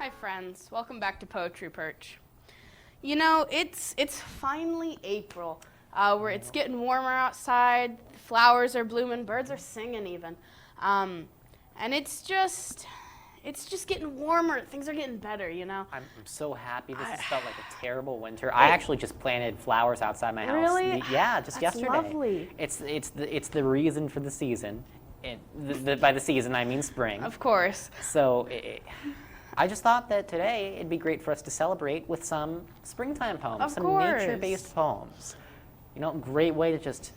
Hi friends, welcome back to Poetry Perch. You know, it's finally April, where it's getting warmer outside, flowers are blooming, birds are singing even. And it's just getting warmer, things are getting better, you know. I'm so happy. This has felt like a terrible winter. I actually just planted flowers outside my house. Really? Yeah, just That's yesterday. lovely. It's the reason for the season. By the season, I mean spring. Of course. So I just thought that today it'd be great for us to celebrate with some springtime poems, Of some course. nature-based poems. You know, great way to just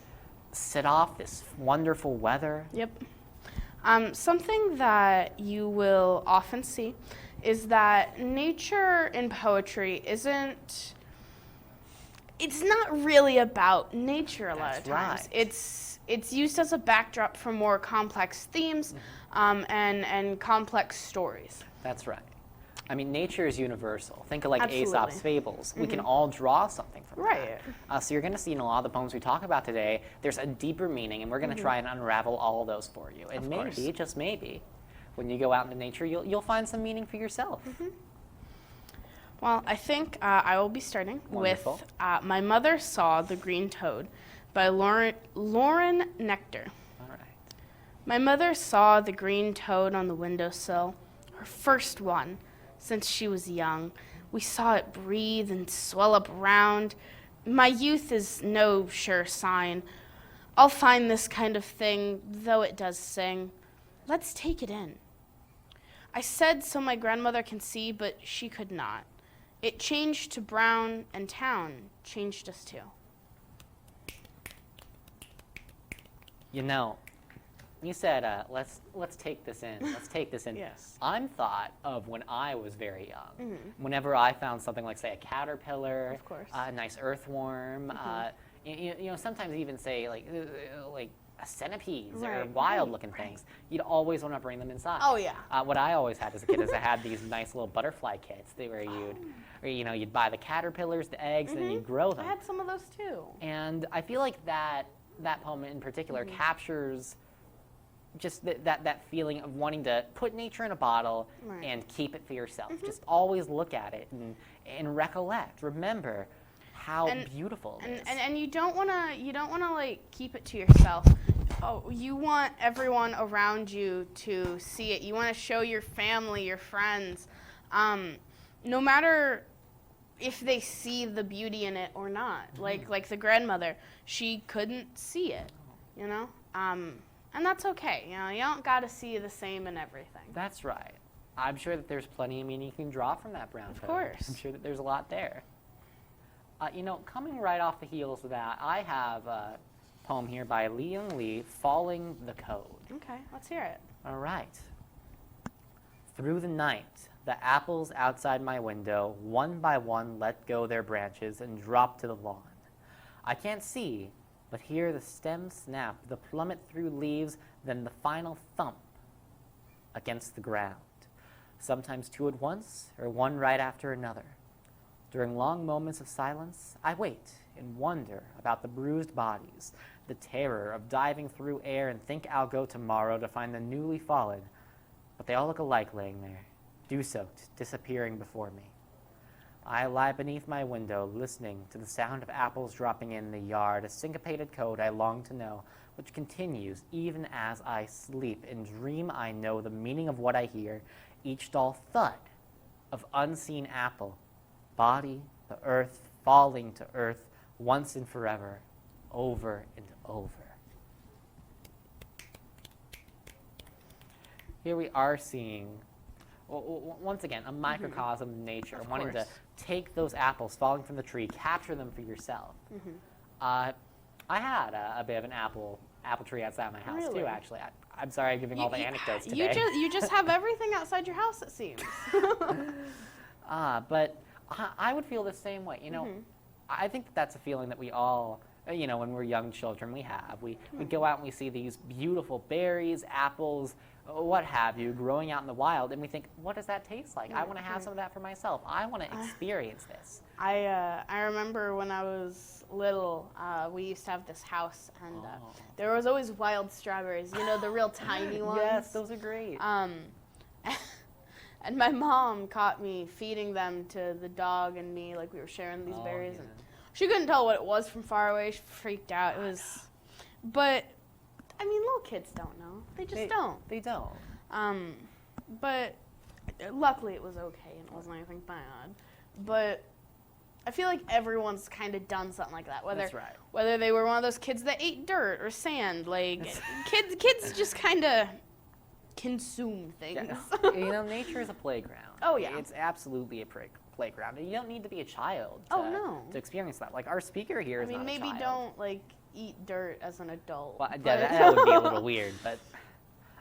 sit off this wonderful weather. Yep. Something that you will often see is that nature in poetry it's not really about nature a lot of That's times. right. It's used as a backdrop for more complex themes and complex stories. That's right. I mean, nature is universal. Think of like Absolutely. Aesop's fables. We can all draw something from Right. that. So you're going to see in a lot of the poems we talk about today, there's a deeper meaning, and we're going to try and unravel all of those for you. And Of maybe, course. just maybe, when you go out into nature, you'll find some meaning for yourself. Well, I think I will be starting Wonderful. with My Mother Saw the Green Toad by Lauren Nectar. All right. My mother saw the green toad on the windowsill, her first one since she was young. We saw it breathe and swell up round. My youth is no sure sign. I'll find this kind of thing, though it does sing. Let's take it in. I said so my grandmother can see, but she could not. It changed to brown, and town changed us too. You know, you said, let's take this in. Let's take this in. Yes. I'm thought of when I was very young. Whenever I found something like, say, a caterpillar, Of course. a nice earthworm, you know, sometimes even say like a centipede or Right, wild-looking right. things. You'd always want to bring them inside. Oh, yeah. What I always had as a kid is I had these nice little butterfly kits where you'd buy the caterpillars, the eggs, and then you'd grow I them. had some of those too. And I feel like that poem in particular captures just that feeling of wanting to put nature in a bottle Right. and keep it for yourself. Just always look at it and recollect, remember how beautiful it is. And you don't wanna like keep it to yourself. Oh, you want everyone around you to see it. You want to show your family, your friends, no matter if they see the beauty in it or not. Like the grandmother, she couldn't see it, you know. And that's okay. You know, you don't gotta see the same in everything. That's right. I'm sure that there's plenty of meaning you can draw from that brown toad. course. I'm sure that there's a lot there. You know, coming right off the heels of that, I have a poem here by Lee Young Lee, Falling the Code. Okay, let's hear it. All right. Through the night, the apples outside my window, one by one, let go their branches and drop to the lawn. I can't see, but hear the stem snap, the plummet through leaves, then the final thump against the ground. Sometimes two at once, or one right after another. During long moments of silence, I wait and wonder about the bruised bodies, the terror of diving through air and think I'll go tomorrow to find the newly fallen, but they all look alike laying there, dew-soaked, disappearing before me. I lie beneath my window, listening to the sound of apples dropping in the yard, a syncopated code I long to know, which continues even as I sleep and dream I know the meaning of what I hear, each dull thud of unseen apple, body, the earth, falling to earth, once and forever, over and over. Here we are seeing, once again, a microcosm of nature, Of wanting to course. take those apples falling from the tree, capture them for yourself. I had a bit of an apple tree outside my house Really? too, actually. I'm sorry I'm giving all the anecdotes today. You just have everything outside your house, it seems. But I would feel the same way. You know, I think that's a feeling that we all, you know, when we're young children, we have. We go out and we see these beautiful berries, apples, what have you, growing out in the wild, and we think, what does that taste like? I want to have some of that for myself. I want to experience this. I remember when I was little, we used to have this house, and there was always wild strawberries. You know, the real tiny ones. Yes, those are great. And my mom caught me feeding them to the dog and me, like we were sharing these berries. Yeah. And she couldn't tell what it was from far away. She freaked out. It was, but I mean, little kids don't know. They just don't. They don't. But luckily it was okay and it wasn't anything bad. But I feel like everyone's kind of done something like that. That's right. Whether they were one of those kids that ate dirt or sand, like kids just kind of consume things. Yeah. Nature is a playground. Oh, yeah. It's absolutely a playground. And you don't need to be a child to experience that. Like our speaker here is not a child. Maybe don't like eat dirt as an adult. Well, that would be a little weird, but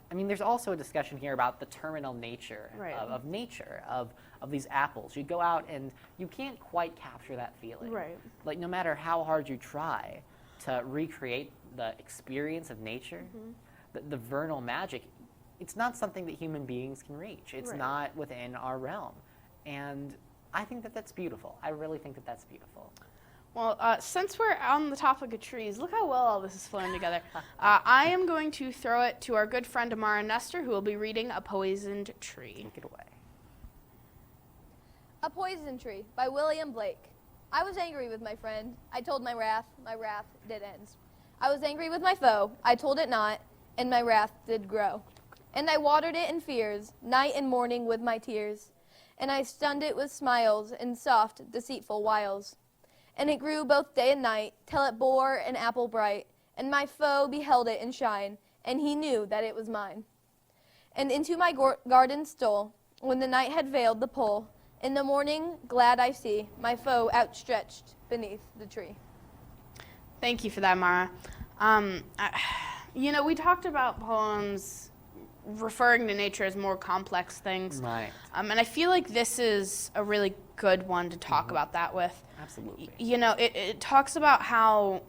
I mean, there's also a discussion here about the terminal nature of nature, of these apples. You go out and you can't quite capture that feeling. Right. Like no matter how hard you try to recreate the experience of nature, the vernal magic, it's not something that human beings can reach. It's not within our realm. And I think that that's beautiful. I really think that that's beautiful. Well, since we're on the topic of trees, look how well all this is flowing together. I am going to throw it to our good friend Amara Nestor, who will be reading A Poisoned Tree. Take it away. A Poisoned Tree by William Blake. I was angry with my friend. I told my wrath did end. I was angry with my foe. I told it not, and my wrath did grow. And I watered it in fears, night and morning with my tears. And I stunned it with smiles and soft, deceitful wiles. And it grew both day and night, till it bore an apple bright. And my foe beheld it and shine, and he knew that it was mine. And into my garden stole, when the night had veiled the pole. In the morning, glad I see my foe outstretched beneath the tree. Thank you for that, Mara. We talked about poems referring to nature as more complex things. Right. And I feel like this is a really good one to talk about that with. Absolutely. It talks about how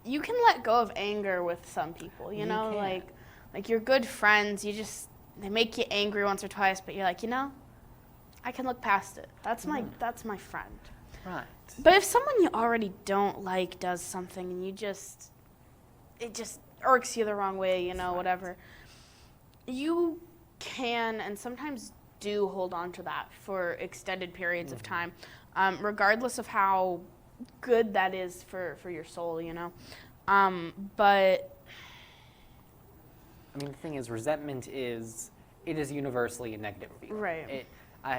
you can let go of anger with some people, you know, can. like your good friends, they make you angry once or twice, but you're like, I can look past it. That's my friend. Right. But if someone you already don't like does something and it just irks you the wrong way, whatever, you can and sometimes do hold on to that for extended periods of time, regardless of how good that is for your soul, But I mean, the thing is, resentment is universally a negative feeling. Right.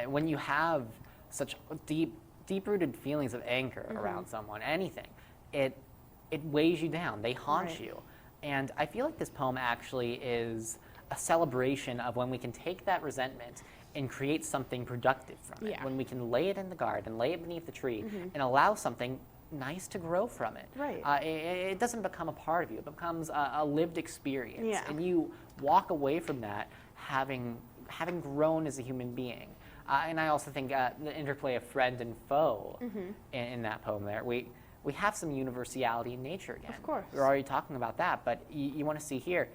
When you have such deep-rooted feelings of anger around someone, anything, it weighs you down. They haunt you. And I feel like this poem actually is a celebration of when we can take that resentment and create something productive from it. Yeah. When we can lay it in the garden, lay it beneath the tree, and allow something nice to grow from it. Right. It doesn't become a part of you. It becomes a lived experience. Yeah. And you walk away from that having grown as a human being. And I also think the interplay of friend and foe in that poem there, we have some universality in nature again. Of course. We were already talking about that, but you want to see here,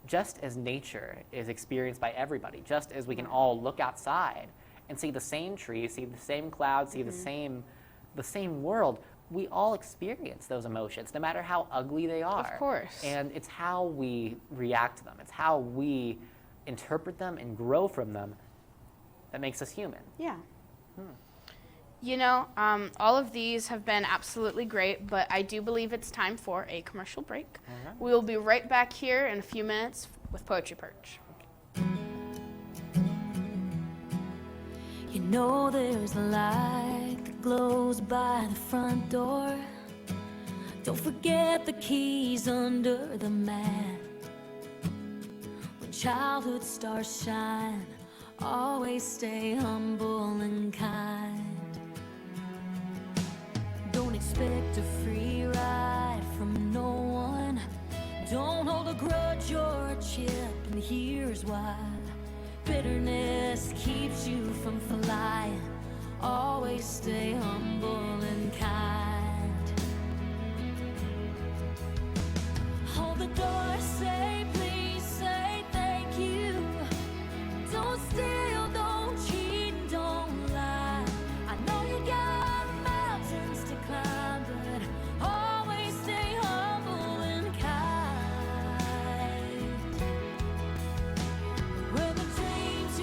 just as nature is experienced by everybody, just as we can all look outside and see the same trees, see the same clouds, see the same world, we all experience those emotions, no matter how ugly they are. Of course. And it's how we react to them. It's how we interpret them and grow from them that makes us human. Yeah. All of these have been absolutely great, but I do believe it's time for a commercial break. All right. We will be right back here in a few minutes with Poetry Perch. There's a light that glows by the front door. Don't forget the keys under the mat. When childhood stars shine, always stay humble and kind. Don't expect a free ride from no one. Don't hold a grudge or a chip, and here's why. Bitterness keeps you from flying. Always stay humble and kind. Hold the door, say please, say thank you. Don't steal, don't cheat, don't lie. I know you got mountains to climb, but always stay humble and kind. When the dreams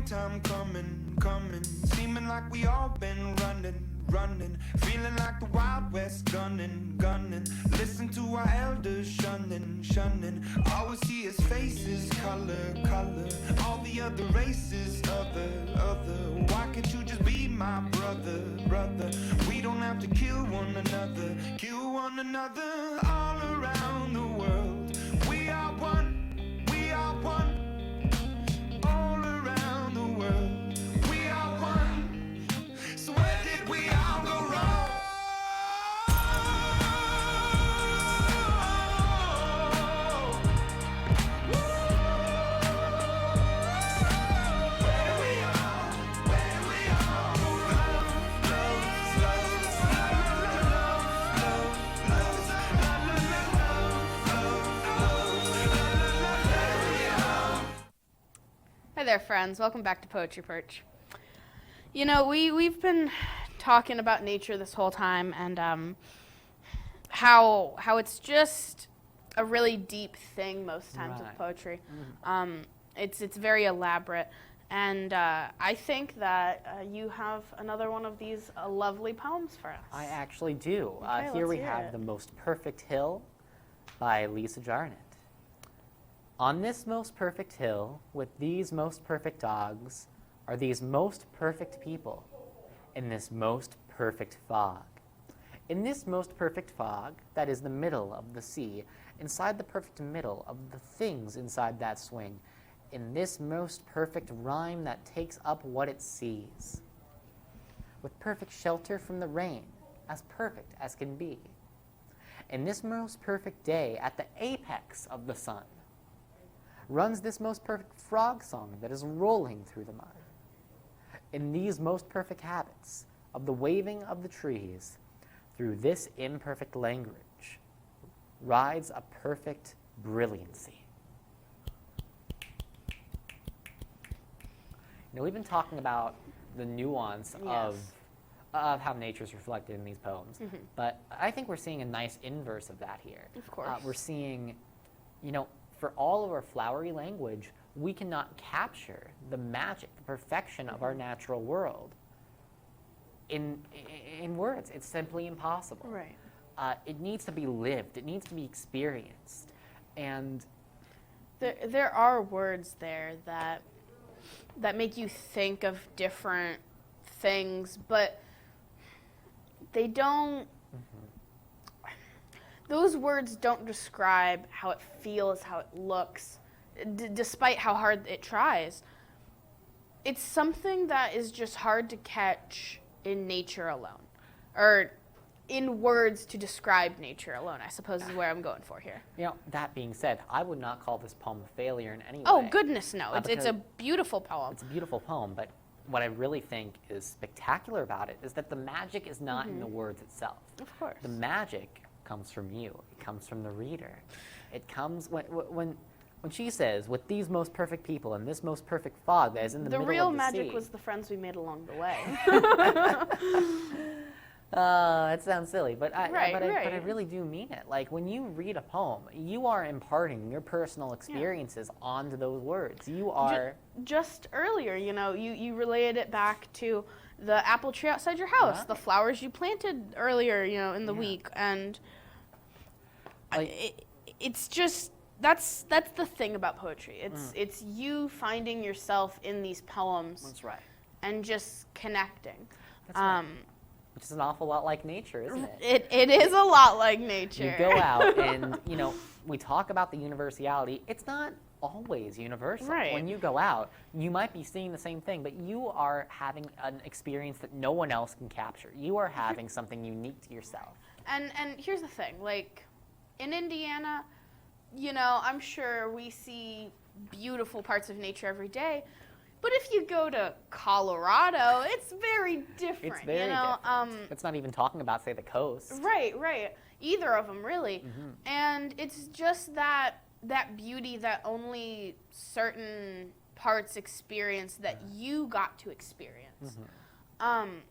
long time coming. Seeming like we all been running. Feeling like the Wild West gunning. Listen to our elders shunning. All we see is faces, color. All the other races, other. Why can't you just be my brother? We don't have to kill one another. All around the world. We are one. All around the world, we are one. So where did we all go wrong? Where do we all go wrong? Hi there, friends. Welcome back to Poetry Perch. You know, we've been talking about nature this whole time, and how it's just a really deep thing most times with Right. poetry. It's very elaborate, and I think that you have another one of these lovely poems for us. I actually do. Okay, Here let's we hear have it. The Most Perfect Hill by Lisa Jarnett. On this most perfect hill, with these most perfect dogs, are these most perfect people, in this most perfect fog. In this most perfect fog, that is the middle of the sea, inside the perfect middle of the things inside that swing, in this most perfect rhyme that takes up what it sees, with perfect shelter from the rain, as perfect as can be. In this most perfect day, at the apex of the sun, runs this most perfect frog song that is rolling through the mud. In these most perfect habits of the waving of the trees, through this imperfect language, rides a perfect brilliancy. You know, we've been talking about the nuance of how nature is reflected in these poems, but I think we're seeing a nice inverse of that here. Of course. We're seeing, you know, for all of our flowery language, we cannot capture the magic, the perfection of our natural world in words. It's simply impossible. Right. It needs to be lived. It needs to be experienced. And There are words there that make you think of different things, but they don't. Those words don't describe how it feels, how it looks, despite how hard it tries. It's something that is just hard to catch in nature alone, or in words to describe nature alone, I suppose is where I'm going for here. you know, that being said, I would not call this poem a failure in any way. Oh, goodness, no. It's because a beautiful poem. It's a beautiful poem, but what I really think is spectacular about it is that the magic is not in the words itself. Of course. The magic comes from you. It comes from the reader. It comes when she says, with these most perfect people and this most perfect fog that is in the middle real of the magic sea. was the friends we made along the way. That sounds silly, but I Right. really do mean it. Like, when you read a poem, you are imparting your personal experiences onto those words. You are... Just earlier, you know, you related it back to the apple tree outside your house, Right. the flowers you planted earlier, you know, in the Yeah. week, and Like- it's just that's the thing about poetry. It's you finding yourself in these poems That's right. and just connecting. That's right. Which is an awful lot like nature, isn't it? It is a lot like nature. You go out and, you know, we talk about the universality. It's not always universal. Right. When you go out, you might be seeing the same thing, but you are having an experience that no one else can capture. You are having something unique to yourself. And here's the thing, like, in Indiana, you know, I'm sure we see beautiful parts of nature every day, but if you go to Colorado, it's very different. It's very you know? different. It's not even talking about, say, the coast. Right. Either of them, really. And it's just that beauty that only certain parts experience that you got to experience. And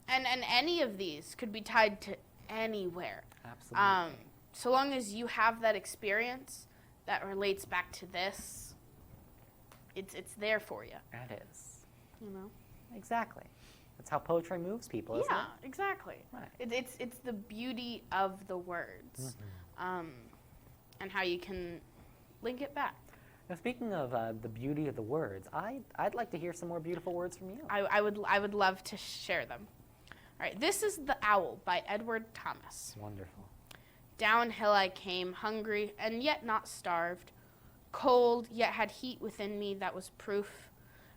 any of these could be tied to anywhere. Absolutely. So long as you have that experience that relates back to this, it's there for you. That is. You know. Exactly. That's how poetry moves people, isn't Yeah, it? exactly. Right. It's the beauty of the words, and how you can link it back. Now, speaking of the beauty of the words, I'd like to hear some more beautiful words from you. I would love to share them. All right, this is The Owl by Edward Thomas. Wonderful. Downhill I came, hungry and yet not starved, cold yet had heat within me that was proof,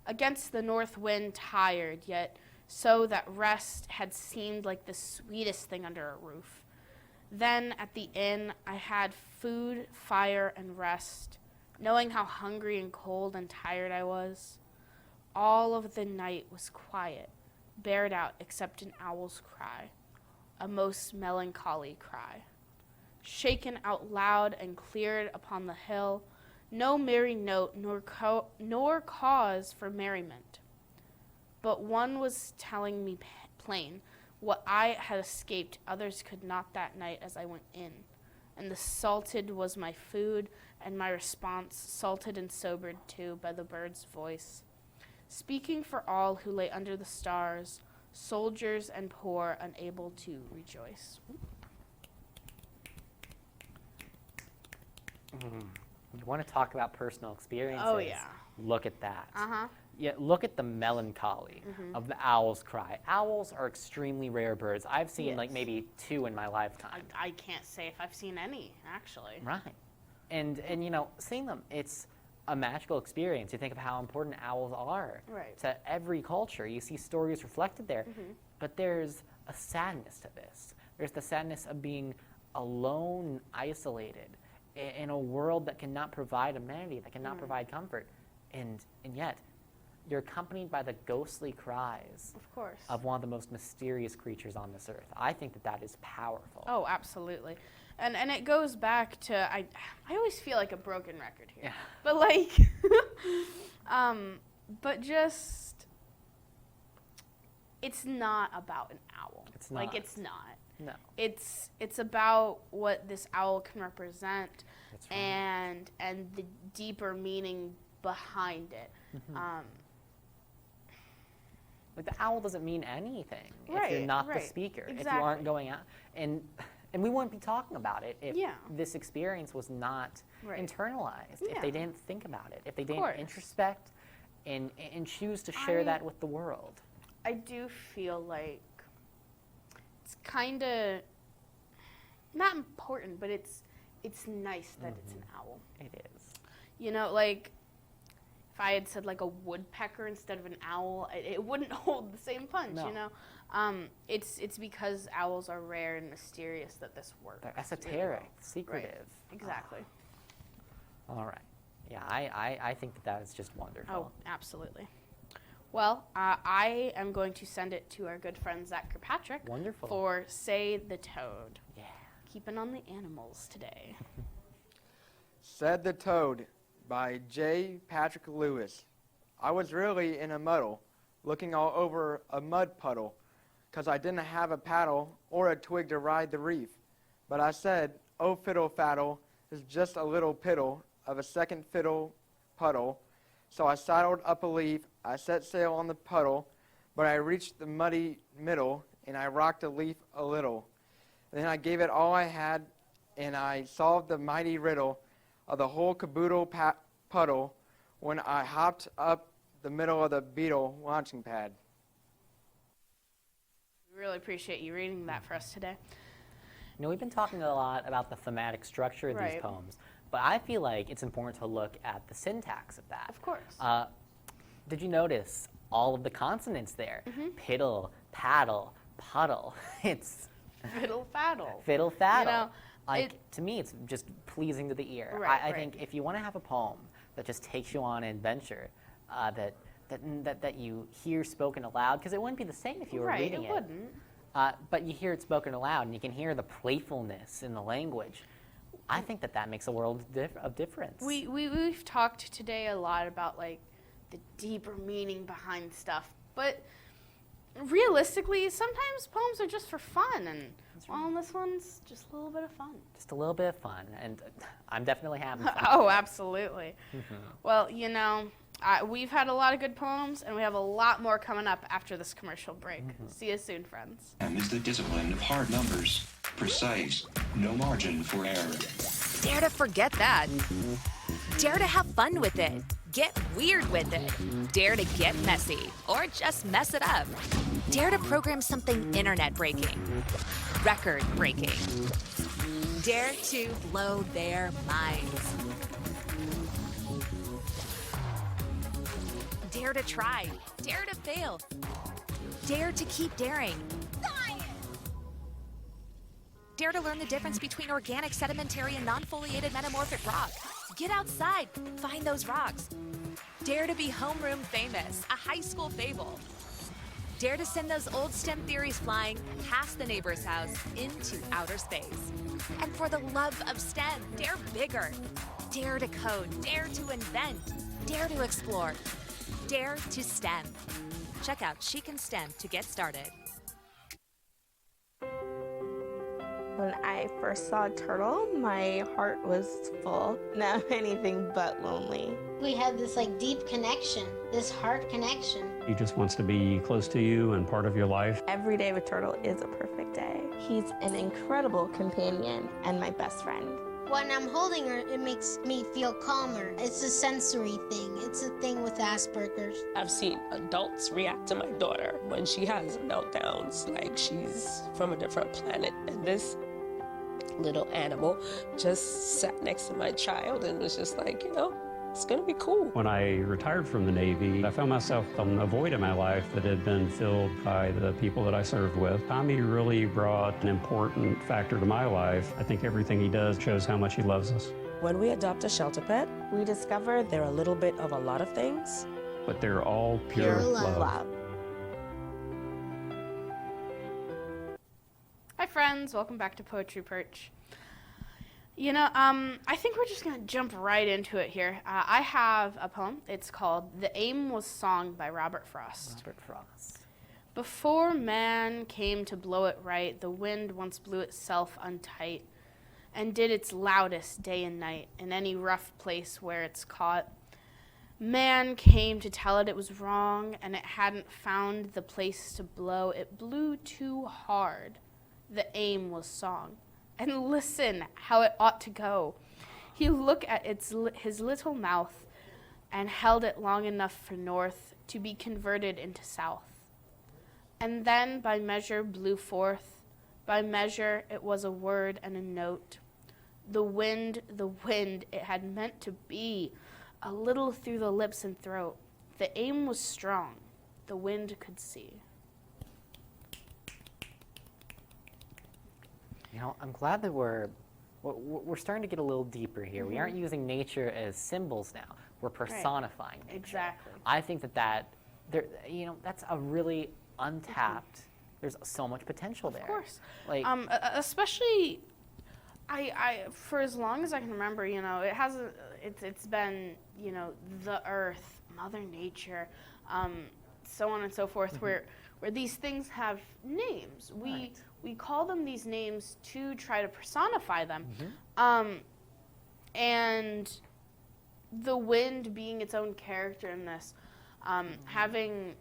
against the north wind tired, yet so that rest had seemed like the sweetest thing under a roof. Then at the inn I had food, fire, and rest, knowing how hungry and cold and tired I was. All of the night was quiet, bared out except an owl's cry, a most melancholy cry. Shaken out loud and cleared upon the hill, no merry note nor cause for merriment. But one was telling me plain, what I had escaped others could not that night as I went in. And the salted was my food, and my response, salted and sobered too by the bird's voice. Speaking for all who lay under the stars, soldiers and poor unable to rejoice. You want to talk about personal experiences? Oh, yeah. Look at that. Uh-huh. Yeah, look at the melancholy of the owl's cry. Owls are extremely rare birds. I've seen like Yes. maybe 2 in my lifetime. I can't say if I've seen any, actually. Right. And you know, seeing them, it's a magical experience. You think of how important owls are Right. to every culture. You see stories reflected there. But there's a sadness to this. There's the sadness of being alone, isolated, in a world that cannot provide amenity, that cannot provide comfort. And yet, you're accompanied by the ghostly cries Of course. of one of the most mysterious creatures on this earth. I think that that is powerful. Oh, absolutely. And it goes back to, I always feel like a broken record here. Yeah. But like, but just, it's not about an owl. It's Like, not. it's not. No. It's about what this owl can represent, That's right. and the deeper meaning behind it. Like the owl doesn't mean anything if you're Right, not the right. speaker, if you Exactly. aren't going out. And we wouldn't be talking about it if Yeah. this experience was not Right. internalized, if Yeah. they didn't think about it, if they didn't course. introspect and choose to share that with the world. I do feel like it's kind of not important, but it's nice that it's an owl. It is. You know, like if I had said like a woodpecker instead of an owl, it wouldn't hold the same punch. No. You know, it's because owls are rare and mysterious that this works. They're really esoteric, well. secretive. Exactly. All right. Yeah, I think that that is just wonderful. Oh, absolutely. Well, I am going to send it to our good friend Zach Kirkpatrick Wonderful. for Say the Toad. Yeah. Keeping on the animals today. Said the Toad by J. Patrick Lewis. I was really in a muddle, looking all over a mud puddle, 'cause I didn't have a paddle or a twig to ride the reef. But I said, oh fiddle faddle, is just a little piddle of a second fiddle puddle. So I saddled up a leaf, I set sail on the puddle, but I reached the muddy middle, and I rocked the leaf a little. Then I gave it all I had, and I solved the mighty riddle of the whole caboodle puddle when I hopped up the middle of the beetle launching pad. We really appreciate you reading that for us today. You know, we've been talking a lot about the thematic structure of these Right. poems, but I feel like it's important to look at the syntax of that. Of course. Did you notice all of the consonants there? Piddle, paddle, puddle. It's Fiddle faddle. fiddle faddle. You know, like, to me, it's just pleasing to the ear. Right, I right. think if you want to have a poem that just takes you on an adventure, that you hear spoken aloud, because it wouldn't be the same if you were Right, reading it wouldn't. but you hear it spoken aloud, and you can hear the playfulness in the language. I think that that makes a world of difference. We've talked today a lot about like the deeper meaning behind stuff, but realistically, sometimes poems are just for fun, and well, this one's just a little bit of fun. Just a little bit of fun, and I'm definitely having fun. Oh, absolutely. Well, you know, We've had a lot of good poems, and we have a lot more coming up after this commercial break. See you soon, friends. And is the discipline of hard numbers, precise, no margin for error. Dare to forget that. Dare to have fun with it. Get weird with it. Dare to get messy, or just mess it up. Dare to program something internet-breaking, record-breaking. Dare to blow their minds. Dare to try. Dare to fail. Dare to keep daring. Dare to learn the difference between organic, sedimentary, and non-foliated metamorphic rock. Get outside, find those rocks. Dare to be homeroom famous, a high school fable. Dare to send those old STEM theories flying past the neighbor's house into outer space. And for the love of STEM, dare bigger. Dare to code, dare to invent, dare to explore, dare to STEM. Check out She Can STEM to get started. When I first saw a turtle, my heart was full. Now anything but lonely. We have this deep connection, this heart connection. He just wants to be close to you and part of your life. Every day with Turtle is a perfect day. He's an incredible companion and my best friend. When I'm holding her, it makes me feel calmer. It's a sensory thing. It's a thing with Asperger's. I've seen adults react to my daughter when she has meltdowns, like she's from a different planet. And this little animal just sat next to my child and was just like, it's gonna be cool. When I retired from the Navy, I found myself on a void in my life that had been filled by the people that I served with. Tommy really brought an important factor to my life. I think everything he does shows how much he loves us. When we adopt a shelter pet, we discover they're a little bit of a lot of things. But they're all pure love. Hi, friends. Welcome back to Poetry Perch. I think we're just going to jump right into it here. I have a poem. It's called The Aim Was Song by Robert Frost. Robert Frost. Before man came to blow it right, the wind once blew itself untight and did its loudest day and night in any rough place where it's caught. Man came to tell it was wrong, and it hadn't found the place to blow. It blew too hard. The aim was song. And listen how it ought to go. He looked at his little mouth and held it long enough for north to be converted into south. And then by measure blew forth. By measure it was a word and a note. The wind, it had meant to be, a little through the lips and throat. The aim was strong. The wind could see. I'm glad that we're starting to get a little deeper here. Mm-hmm. We aren't using nature as symbols now. We're personifying nature. Exactly. I think that's a really untapped. There's so much potential there. Of course. Especially, I for as long as I can remember, it's been, the earth, Mother Nature, so on and so forth, mm-hmm. where these things have names. We call them these names to try to personify them. Mm-hmm. And the wind being its own character in this, having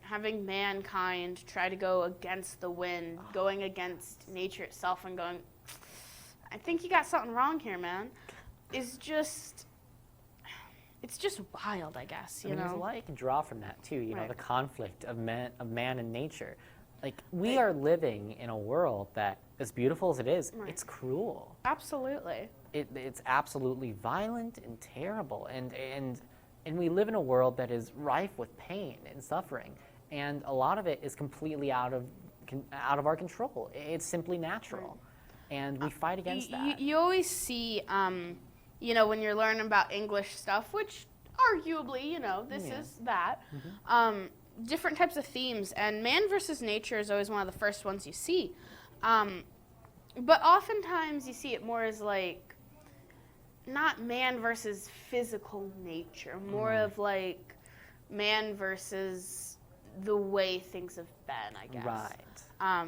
mankind try to go against the wind, going against nature itself and going, I think you got something wrong here, man, it's just wild, I guess. There's a lot you can draw from that too. Right. The conflict of man and nature. We are living in a world that, as beautiful as it is, right. It's cruel. Absolutely. It's absolutely violent and terrible, and we live in a world that is rife with pain and suffering, and a lot of it is completely out of our control. It's simply natural, right. And we fight against that. You always see, when you're learning about English stuff, which arguably, this is that. Mm-hmm. Different types of themes, and man versus nature is always one of the first ones you see. But oftentimes you see it more as not man versus physical nature, more of man versus the way things have been, I guess. Right.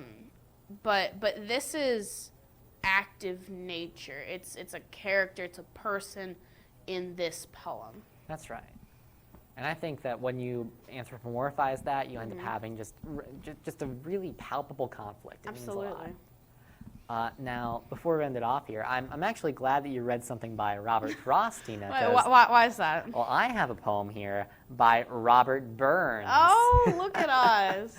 But this is active nature. It's a character, it's a person in this poem. That's right. And I think that when you anthropomorphize that, you end up having just a really palpable conflict. It means a lot. Absolutely. Now, before we end it off here, I'm actually glad that you read something by Robert Frost, Tina. Why is that? Well, I have a poem here by Robert Burns. Oh, look at us.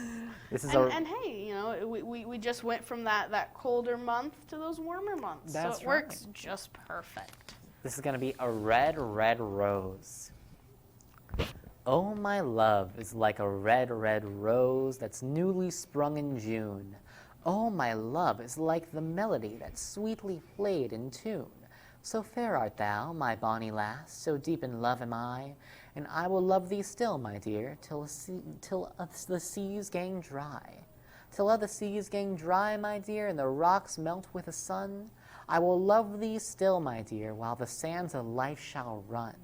This is and hey, you know, we just went from that colder month to those warmer months. That's so it works just perfect. This is going to be a red, red rose. Oh, my love is like a red, red rose that's newly sprung in June. Oh, my love is like the melody that's sweetly played in tune. So fair art thou, my bonny lass, so deep in love am I, and I will love thee still, my dear, till the seas gang dry. Till the seas gang dry, my dear, and the rocks melt with the sun, I will love thee still, my dear, while the sands of life shall run.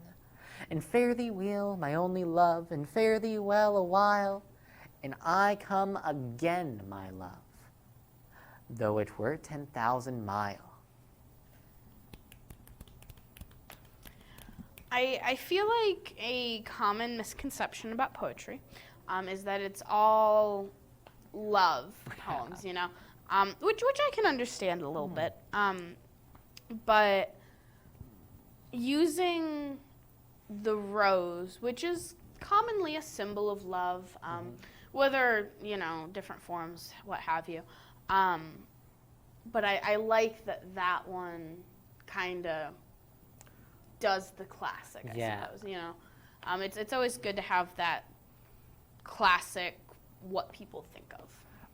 And fare thee weel, my only love, and fare thee well a while, and I come again, my love, though it were 10,000 mile. I feel like a common misconception about poetry is that it's all love poems, you know, which I can understand a little bit. But using the rose, which is commonly a symbol of love, whether, you know, different forms, what have you. But I like that one kind of does the classic, I suppose, you know. It's always good to have that classic, what people think of.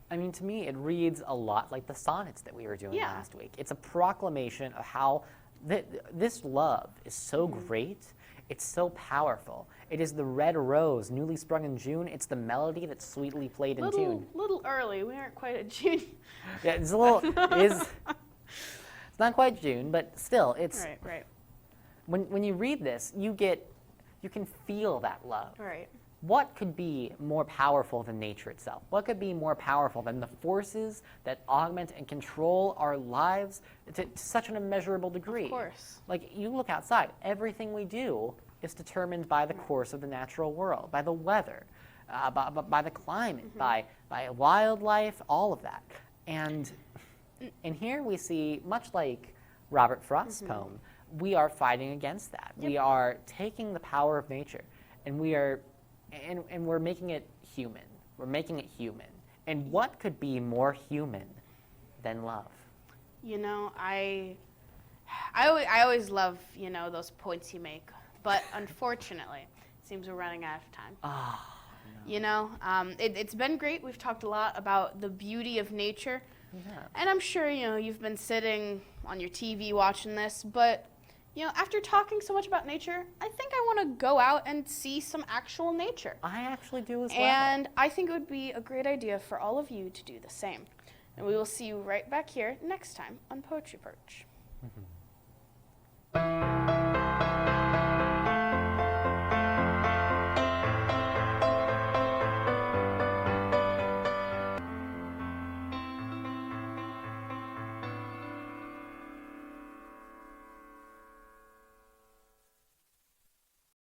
I mean, to me, it reads a lot like the sonnets that we were doing last week. It's a proclamation of how this love is so great. It's so powerful. It is the red rose, newly sprung in June. It's the melody that's sweetly played in tune. Little early. We aren't quite at June. Yeah, it's a little. It's not quite June, but still, it's. Right. When you read this, you can feel that love. Right. What could be more powerful than nature itself? What could be more powerful than the forces that augment and control our lives to such an immeasurable degree? Of course. Like, you look outside, everything we do is determined by the course of the natural world, by the weather, by the climate, by wildlife, all of that. And here we see, much like Robert Frost's poem, we are fighting against that. Yep. We are taking the power of nature, and we're making it human. We're making it human. And what could be more human than love? You know, I always love, you know, those points you make, but unfortunately, it seems we're running out of time. Oh, no. You know, it's been great. We've talked a lot about the beauty of nature, and I'm sure, you know, you've been sitting on your TV watching this, but you know, after talking so much about nature, I think I want to go out and see some actual nature. I actually do as well. And I think it would be a great idea for all of you to do the same. And we will see you right back here next time on Poetry Perch.